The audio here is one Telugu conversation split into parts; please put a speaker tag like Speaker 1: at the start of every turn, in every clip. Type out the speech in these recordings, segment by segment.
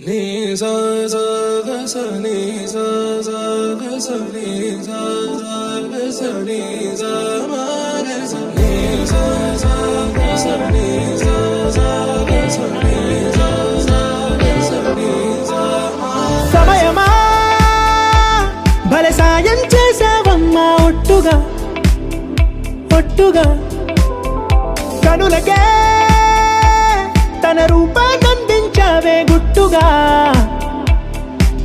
Speaker 1: నీ సా సా గ స నీ సా సా గ స నీ సా సా గ స నీ సా మా గ స నీ సా సా గ స నీ సా సా గ స నీ సా సా గ స నీ సా మా.
Speaker 2: సమయమా భలే సాయం చేసావమ్మా ఒట్టుగా ఒట్టుగా కనులకే తన రూపాన్నందించావే గుట్టుగా.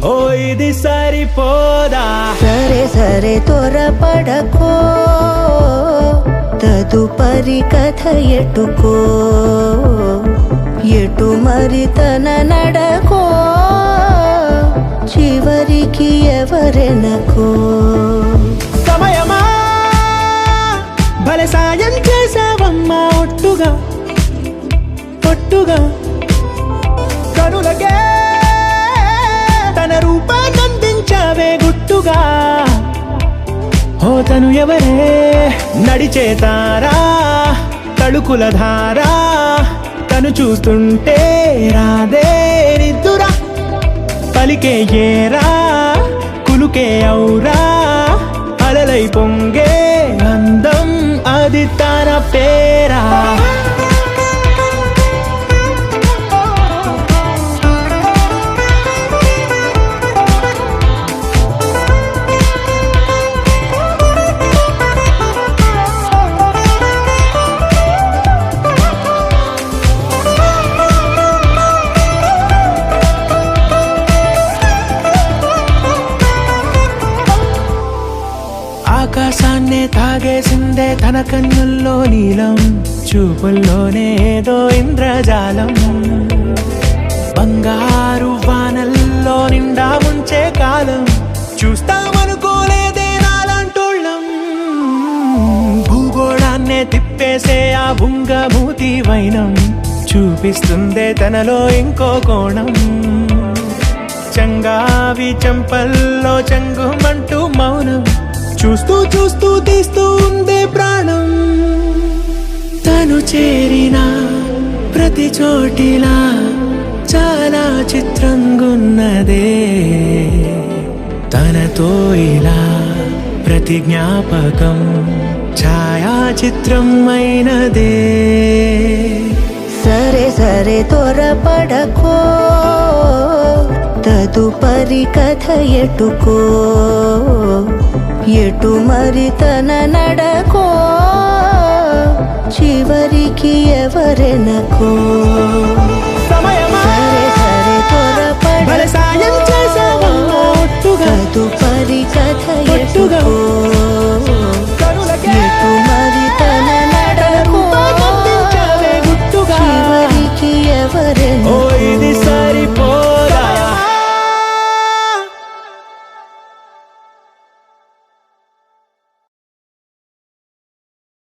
Speaker 2: ఓ ఇది సరిపోదా?
Speaker 3: సరే సరే త్వరపడకో, తదుపరి కథ ఎటుకో, ఎటు మరి తన నడకో, చివరికి ఎవరెనకో.
Speaker 2: సమయమా భలే సాయం చేసావమ్మా ఒట్టుగా ఒట్టుగా కనులకే తన రూపాన్నందించావే గుట్టుగా. ఓ తను ఎవరే నడిచే తారా, తళుకుల ధారా, తను చూస్తుంటే రాదే నిద్దురా, పలికే ఏరా కులుకే ఔరా, అలలై పొంగే అందం అది తన పేరా. ఆకాశాన్నే తాగేసిందే తన కన్నుల్లో నీలం, చూపుల్లోనే ఏదో ఇంద్రజాలం, బంగారు వానల్లో నిండా ఉంచే కాలం, చూస్తామనుకోలేదే నాలాంటోళ్ళం. భూగోళాన్నే తిప్పేసే ఆ బుంగమూతి వైనం, చూపిస్తుందే తనలో ఇంకో కోణం, చంగావి చంపల్లో చంగుమంటూ మౌనం, చూస్తూ చూస్తూ తీస్తూ ఉందే ప్రాణం. తను చేరిన ప్రతి చోటిలా చాలా చిత్రంగున్నదే, తనతో ఇలా ప్రతి జ్ఞాపకం ఛాయాచిత్రం అయినదే.
Speaker 3: సరే సరే త్వరపడకో, తదుపరి కథ ఎటుకో, ఎటు మరి తన నడకో, చివరికి ఎవరెనకో.
Speaker 2: సమయమా
Speaker 3: సరే సరే
Speaker 2: భలే సాయం చేసావమ్మా ఒట్టుగా
Speaker 3: తదుపరి